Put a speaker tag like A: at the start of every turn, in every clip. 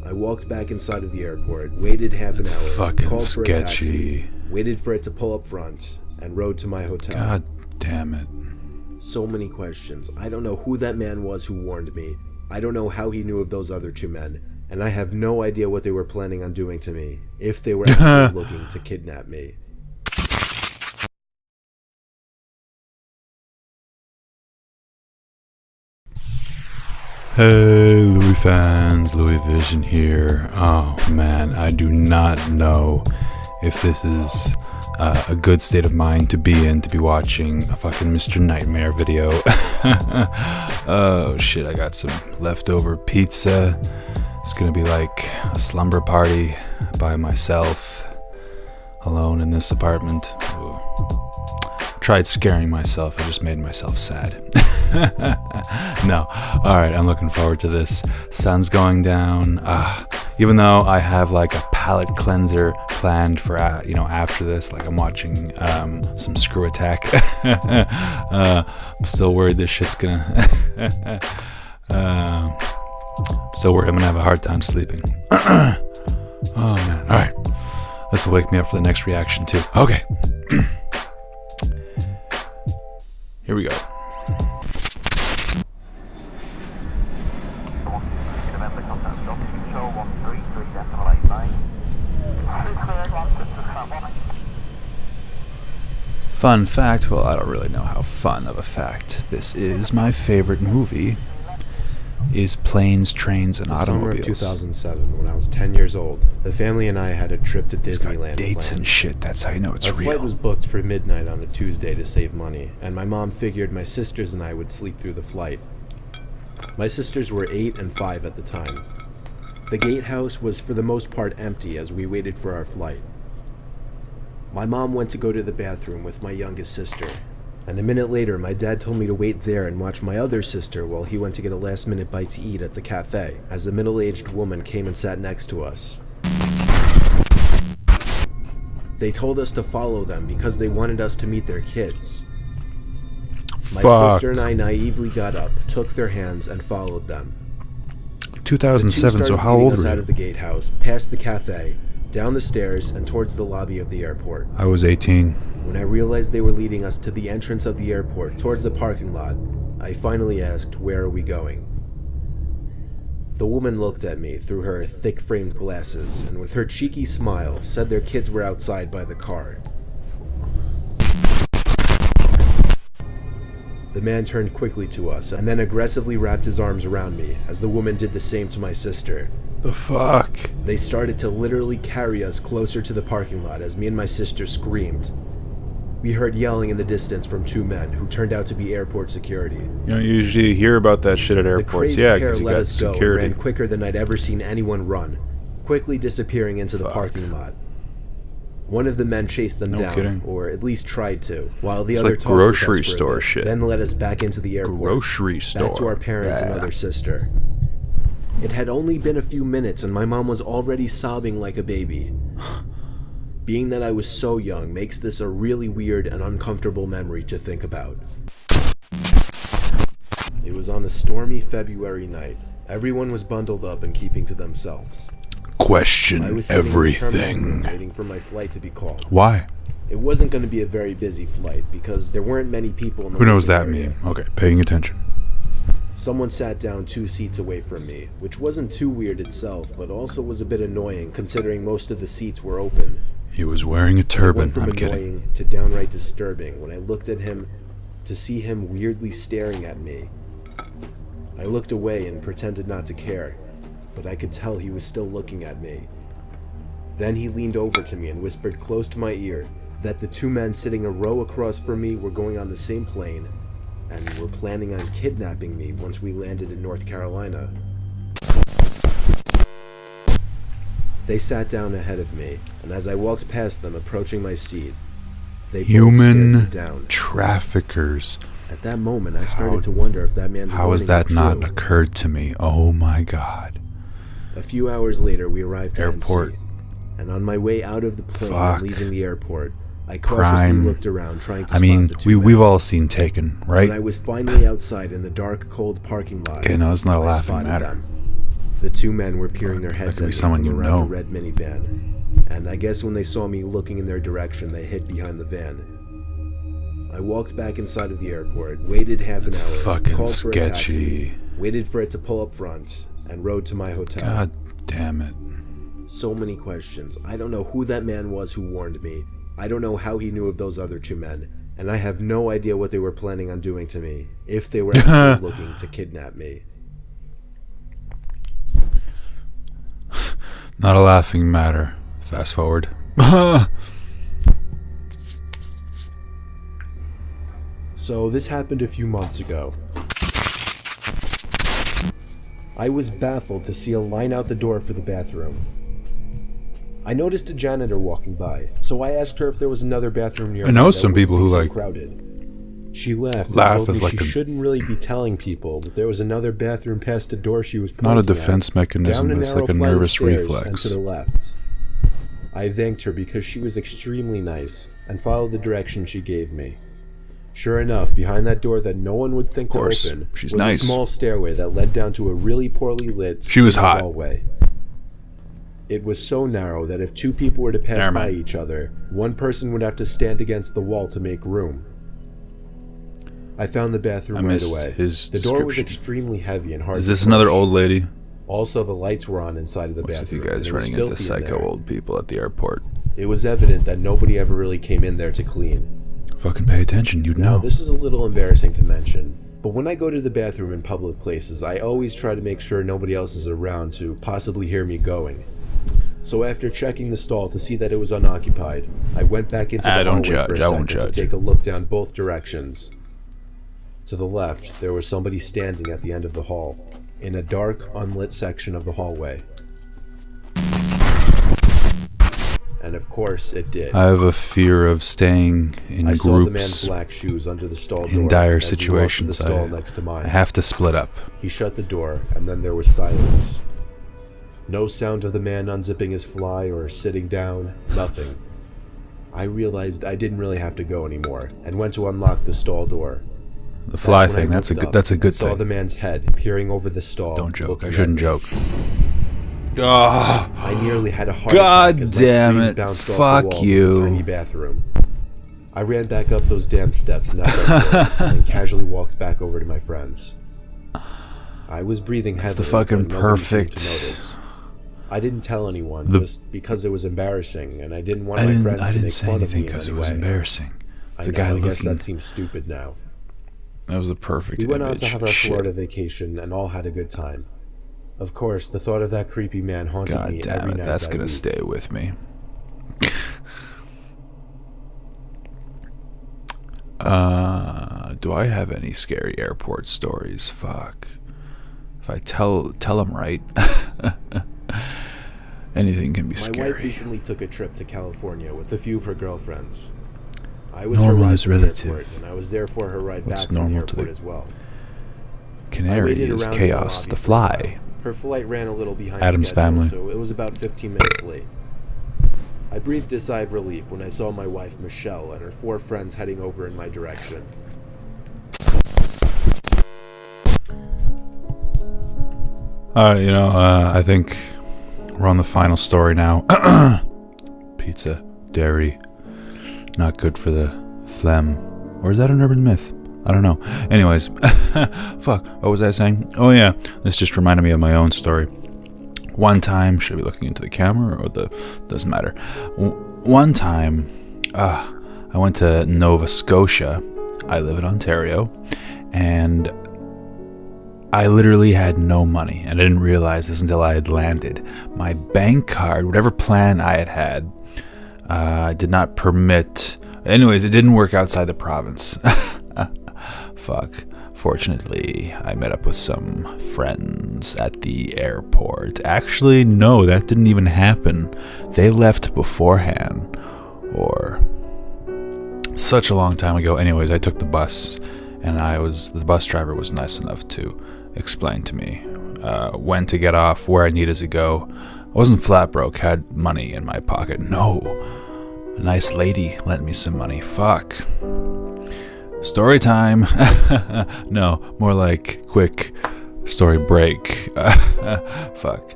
A: I walked back inside of the airport, waited half an hour,
B: fucking
A: called for a
B: sketchy.
A: taxi, waited for it to pull up front, and rode to my hotel.
B: God damn it.
A: So many questions. I don't know who that man was who warned me. I don't know how he knew of those other two men. And I have no idea what they were planning on doing to me, if they were actually looking to kidnap me.
B: Hey Louis fans, Louis Vision here. Oh man, I do not know if this is a good state of mind to be watching a fucking Mr. Nightmare video. Oh shit, I got some leftover pizza. It's gonna be like a slumber party by myself, alone in this apartment. Ooh. Tried scaring myself, I just made myself sad. No, alright, I'm looking forward to this. Sun's going down. Even though I have like a palate cleanser planned for after this, like I'm watching some Screw Attack. I'm still worried this shit's gonna still worried I'm gonna have a hard time sleeping. Oh man, alright, this will wake me up for the next reaction too. Okay. Here we go. Fun fact, well, I don't really know how fun of a fact this is. My favorite movie is Planes, Trains, and Automobiles.
A: The summer of 2007, when I was 10 years old, the family and I had a trip to Disneyland.
B: Dates
A: planned.
B: and shit, that's how you know it's
A: Our
B: real.
A: flight was booked for midnight on a Tuesday to save money, and my mom figured my sisters and I would sleep through the flight. My sisters were 8 and 5 at the time. The gatehouse was for the most part empty as we waited for our flight. My mom went to go to the bathroom with my youngest sister, and a minute later my dad told me to wait there and watch my other sister while he went to get a last-minute bite to eat at the cafe, as a middle-aged woman came and sat next to us. They told us to follow them because they wanted us to meet their kids. My sister and I naively got up, took their hands, and followed them.
B: 2007, so how old were
A: out
B: you?
A: of the gatehouse, past the cafe, down the stairs, and towards the lobby of the airport.
B: I was 18.
A: When I realized they were leading us to the entrance of the airport, towards the parking lot, I finally asked, "Where are we going?" The woman looked at me through her thick-framed glasses, and with her cheeky smile, said their kids were outside by the car. The man turned quickly to us, and then aggressively wrapped his arms around me, as the woman did the same to my sister.
B: The fuck?
A: They started to literally carry us closer to the parking lot as me and my sister screamed. We heard yelling in the distance from two men who turned out to be airport security.
B: You don't usually hear about that shit at
A: The
B: airports.
A: crazed
B: Yeah,
A: pair
B: because you
A: let
B: got
A: us go and
B: security.
A: ran quicker than I'd ever seen anyone run, quickly disappearing into the
B: Fuck.
A: parking lot. One of the men chased them
B: No
A: down,
B: kidding.
A: or at least tried to, while the
B: It's
A: other
B: like
A: talked with us
B: grocery
A: for a
B: store
A: bit,
B: shit.
A: then led us back into the airport,
B: Grocery store.
A: back to our parents and
B: Yeah.
A: other sister. It had only been a few minutes and my mom was already sobbing like a baby. Being that I was so young makes this a really weird and uncomfortable memory to think about. It was on a stormy February night. Everyone was bundled up and keeping to themselves. I
B: Question
A: was sitting in the terminal room
B: everything.
A: waiting for my flight to be called.
B: Why?
A: It wasn't going to be a very busy flight because there weren't many people in the
B: Who knows
A: waiting
B: that
A: area.
B: meme? Okay, paying attention.
A: Someone sat down 2 seats away from me, which wasn't too weird itself, but also was a bit annoying considering most of the seats were open.
B: He was wearing a
A: It
B: turban.
A: went from
B: I'm
A: annoying
B: kidding.
A: to downright disturbing when I looked at him to see him weirdly staring at me. I looked away and pretended not to care, but I could tell he was still looking at me. Then he leaned over to me and whispered close to my ear that the two men sitting a row across from me were going on the same plane and were planning on kidnapping me once we landed in North Carolina. They sat down ahead of me, and as I walked past them approaching my seat, they both stared me
B: Human
A: down.
B: traffickers.
A: At that moment, I started to wonder if that man's
B: How has
A: warning
B: that
A: were
B: not
A: true.
B: occurred to me? Oh my god.
A: A few hours later, we arrived at
B: Airport.
A: NC, and on my way out of the plane
B: Fuck.
A: and leaving the airport, I cautiously
B: Crime.
A: looked around trying to
B: I mean,
A: spot the two
B: we've
A: men.
B: all seen Taken,
A: When I
B: right?
A: was finally outside in the dark, cold parking lot,
B: Okay, no, it's not a
A: I
B: laughing
A: spotted
B: matter.
A: them. The two men were peering their heads
B: could
A: at
B: be
A: me
B: someone
A: from
B: you
A: around
B: know.
A: a red minivan, and I guess when they saw me looking in their direction, they hid behind the van. I walked back inside of the airport, waited half an
B: It's
A: hour,
B: fucking
A: called for a taxi,
B: sketchy.
A: waited for it to pull up front, and rode to my hotel.
B: God damn it.
A: So many questions. I don't know who that man was who warned me. I don't know how he knew of those other two men, and I have no idea what they were planning on doing to me, if they were actually looking to kidnap me.
B: Not a laughing matter. Fast forward.
A: So this happened a few months ago. I was baffled to see a line out the door for the bathroom. I noticed a janitor walking by, so I asked her if there was another bathroom nearby.
B: I know
A: that
B: some
A: wouldn't
B: people
A: be
B: who,
A: so
B: like,
A: crowded. She laughed
B: laugh
A: and told
B: as
A: me
B: like
A: she
B: a-
A: shouldn't really be telling people, but there was another bathroom past the door she was pointing
B: Not a
A: at,
B: defense mechanism,
A: down a
B: it's
A: narrow
B: like a
A: flight of
B: nervous
A: stairs
B: reflex.
A: and to the left. I thanked her because she was extremely nice and followed the direction she gave me. Sure enough, behind that door that no one would think to
B: course,
A: open
B: she's
A: was
B: nice.
A: a small stairway that led down to a really poorly lit
B: She was hot.
A: hallway. It was so narrow that if two people were to pass
B: Never
A: by
B: mind.
A: each other, one person would have to stand against the wall to make room. I found the bathroom
B: I
A: right
B: missed
A: away.
B: his
A: The door was
B: description.
A: extremely heavy and hard
B: Is
A: to
B: this another
A: push.
B: old lady?
A: Also, the lights were on inside of the
B: What's with
A: bathroom.
B: you
A: and
B: guys
A: it was
B: running into
A: filthy in
B: psycho
A: there.
B: old people at the airport?
A: It was evident that nobody ever really came in there to clean.
B: Fucking pay attention, you'd
A: Now,
B: know.
A: this is a little embarrassing to mention, but when I go to the bathroom in public places, I always try to make sure nobody else is around to possibly hear me going. So after checking the stall to see that it was unoccupied, I went back into the
B: I don't
A: hallway for
B: judge,
A: a
B: I won't
A: second to
B: judge.
A: take a look down both directions. To the left, there was somebody standing at the end of the hall, in a dark, unlit section of the hallway. And of course, it did.
B: I have a fear of staying in
A: I saw the man's
B: groups
A: black shoes under the stall door
B: in dire
A: as he walked to
B: situations.
A: the stall next to mine.
B: I have to split up.
A: He shut the door, and then there was silence. No sound of the man unzipping his fly or sitting down, nothing. I realized I didn't really have to go anymore, and went to unlock the stall door.
B: The fly
A: That's when I
B: thing, that's a
A: looked
B: good
A: up
B: that's a
A: and
B: good
A: saw
B: thing.
A: the man's head peering over the stall.
B: Don't joke.
A: looking
B: I
A: at
B: shouldn't
A: me.
B: joke. Oh,
A: I nearly had a heart
B: God
A: attack as my
B: damn
A: screams
B: it.
A: bounced off
B: Fuck
A: the walls
B: you.
A: of the tiny bathroom. I ran back up those damn steps and out that door, and casually walked back over to my friends. I was breathing heavily.
B: the fucking
A: but nobody seemed
B: perfect-
A: to notice. I didn't tell anyone just because it was embarrassing, and I didn't want
B: I
A: my
B: didn't,
A: friends
B: I
A: to
B: didn't
A: make
B: say
A: fun of
B: anything
A: me in
B: because
A: any
B: it was
A: way.
B: embarrassing.
A: I
B: The
A: know,
B: guy
A: I guess
B: looking.
A: that seems stupid now.
B: That was the perfect
A: We went
B: image.
A: on to have our
B: Shit.
A: Florida vacation and all had a good time. Of course, the thought of that creepy man haunted
B: God
A: me
B: damn
A: every
B: it,
A: night
B: that's
A: I
B: gonna
A: leave.
B: stay with me. Do I have any scary airport stories? Fuck. If I tell them right, anything can be
A: My wife
B: scary.
A: recently took a trip to California with a few of her girlfriends. I was
B: Normal
A: her ride
B: is
A: to the
B: relative.
A: airport, and I was there for her ride
B: What's
A: back from the
B: normal to
A: airport
B: the-
A: as well. I
B: Canary
A: waited
B: is
A: around in
B: chaos.
A: lobby
B: The
A: for a
B: fly.
A: while. Her flight ran a little behind
B: Addams
A: schedule,
B: Family.
A: so it was about 15 minutes late. I breathed a sigh of relief when I saw my wife Michelle and her 4 friends heading over in my direction.
B: I think we're on the final story now. Pizza, dairy, not good for the phlegm. Or is that an urban myth? I don't know. Anyways, fuck, what was I saying? Oh yeah, this just reminded me of my own story. One time, should I be looking into the camera or doesn't matter. One time, I went to Nova Scotia. I live in Ontario, and I literally had no money, and I didn't realize this until I had landed. My bank card, whatever plan I had, did not permit. Anyways, it didn't work outside the province. Fuck. Fortunately, I met up with some friends at the airport. Actually, no, that didn't even happen. They left beforehand. Or such a long time ago. Anyways, I took the bus, and the bus driver was nice enough to explain to me when to get off, where I needed to go. I wasn't flat broke, had money in my pocket. No. A nice lady lent me some money. Fuck. Story time. No, more like quick Story break. Fuck.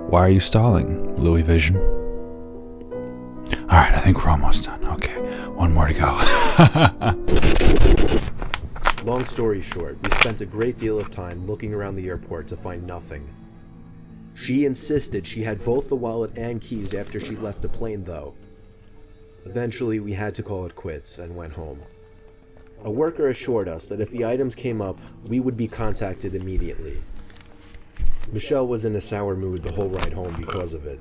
B: Why are you stalling, Louis Vision? Alright, I think we're almost done. Okay, one more to go.
A: Long story short, we spent a great deal of time looking around the airport to find nothing. She insisted she had both the wallet and keys after she left the plane, though. Eventually, we had to call it quits and went home. A worker assured us that if the items came up, we would be contacted immediately. Michelle was in a sour mood the whole ride home because of it.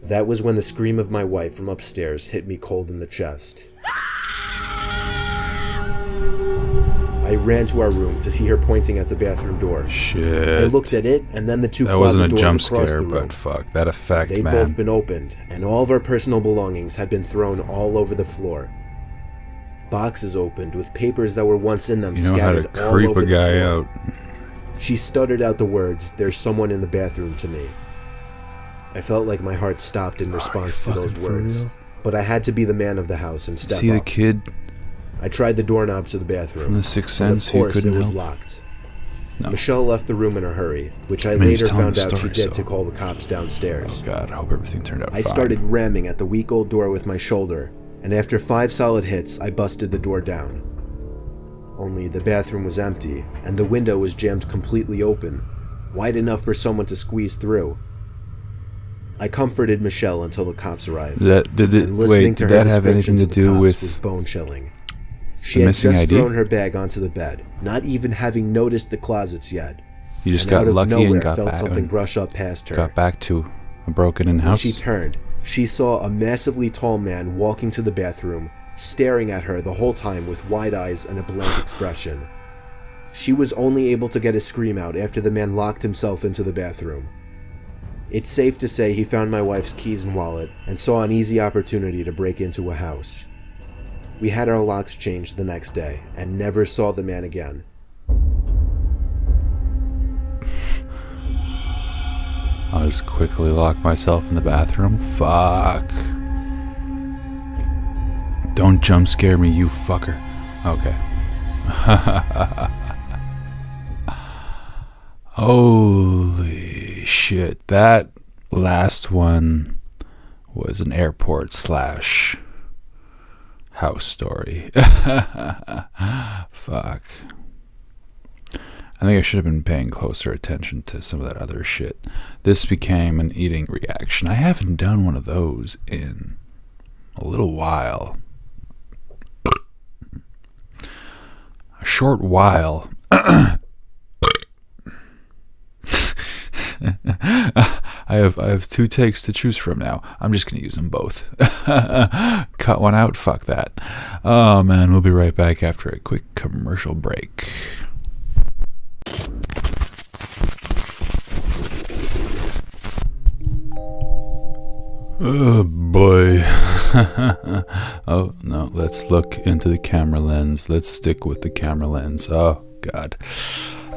A: That was when the scream of my wife from upstairs hit me cold in the chest. I ran to our room to see her pointing at the bathroom door.
B: Shit.
A: I looked at it, and then the two
B: That
A: closet
B: wasn't a
A: doors
B: jump
A: across
B: scare,
A: the room.
B: but fuck, that effect,
A: They'd
B: man.
A: both been opened, and all of our personal belongings had been thrown all over the floor. Boxes opened with papers that were once in them
B: You know how to
A: scattered all
B: creep
A: over
B: a
A: the
B: guy
A: floor.
B: out.
A: She stuttered out the words, "There's someone in the bathroom," to me. I felt like my heart stopped in response to those
B: fucking for
A: words,
B: real?
A: but I had to be the man of the house and step
B: See the
A: up.
B: kid
A: I tried the doorknob to the bathroom.
B: from The Sixth
A: but
B: Sense
A: of
B: who
A: course,
B: couldn't
A: it was
B: help?
A: locked.
B: No.
A: Michelle left the room in a hurry, which I
B: I mean, he's
A: later
B: telling
A: found
B: the
A: out she
B: story,
A: did
B: so-
A: to call the cops downstairs.
B: Oh god, I hope everything turned out
A: I
B: fine.
A: started ramming at the weak old door with my shoulder, and after 5 solid hits, I busted the door down. Only the bathroom was empty, and the window was jammed completely open, wide enough for someone to squeeze through. I comforted Michelle until the cops arrived.
B: Did
A: and listening
B: wait,
A: to
B: did
A: her
B: that have anything
A: descriptions
B: to
A: of the
B: do
A: cops
B: with
A: was bone-chilling. She
B: the
A: had
B: missing
A: just
B: ID?
A: thrown her bag onto the bed, not even having noticed the closets yet.
B: You just
A: and
B: got
A: out of
B: lucky
A: nowhere
B: and got
A: felt
B: back,
A: something brush up past her.
B: got back to a broken-in
A: When
B: house?
A: she turned, she saw a massively tall man walking to the bathroom, staring at her the whole time with wide eyes and a blank expression. She was only able to get a scream out after the man locked himself into the bathroom. It's safe to say he found my wife's keys and wallet and saw an easy opportunity to break into a house. We had our locks changed the next day and never saw the man again.
B: I'll just quickly lock myself in the bathroom. Fuck. Don't jump scare me, you fucker. Okay. Holy shit. That last one was an airport / house story. Fuck. I think I should have been paying closer attention to some of that other shit. This became an eating reaction. I haven't done one of those in a little while. A short while. I have 2 takes to choose from now. I'm just gonna use them both. Cut one out. Fuck that. Oh man, we'll be right back after a quick commercial break. Oh boy. Oh no, let's look into the camera lens. Let's stick with the camera lens. Oh god.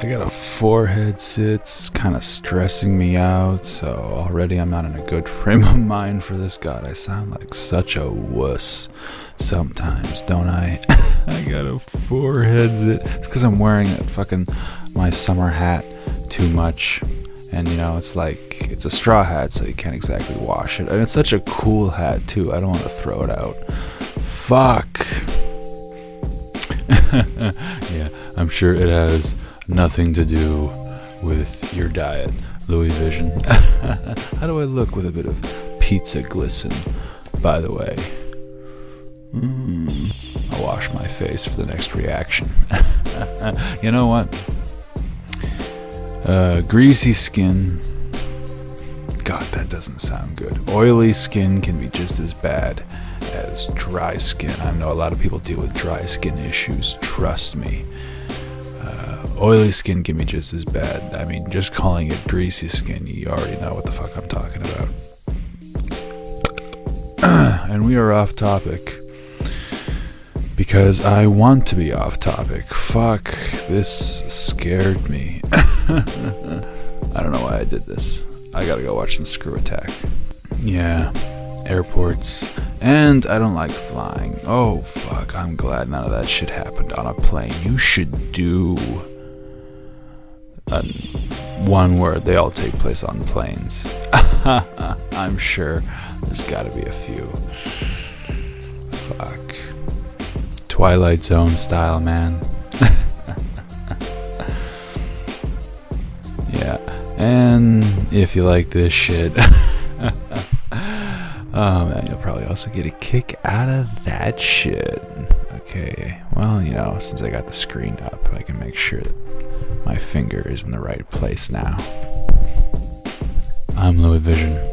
B: I got a forehead sits, kind of stressing me out, so already I'm not in a good frame of mind for this. God, I sound like such a wuss sometimes, don't I? I got a forehead sit. It's because I'm wearing that fucking my summer hat too much. And you know, it's like, it's a straw hat, so you can't exactly wash it. And it's such a cool hat too, I don't want to throw it out. Fuck. Yeah, I'm sure it has nothing to do with your diet, Louis Vision. How do I look with a bit of pizza glisten, by the way? I'll wash my face for the next reaction. You know what? Greasy skin. God, that doesn't sound good. Oily skin can be just as bad as dry skin. I know a lot of people deal with dry skin issues. Trust me. Oily skin can be just as bad. I mean, just calling it greasy skin, you already know what the fuck I'm talking about. And we are off topic. Because I want to be off topic. Fuck, this scared me. I don't know why I did this. I gotta go watch some Screw Attack. Yeah, airports And I don't like flying. Oh, fuck. I'm glad none of that shit happened on a plane. You should do one where they all take place on planes. I'm sure there's gotta be a few. Fuck. Twilight Zone style, man. Yeah. And if you like this shit, man, you'll probably also get a kick out of that shit. Okay, well, since I got the screen up, I can make sure that my finger is in the right place now. I'm Louis Vision.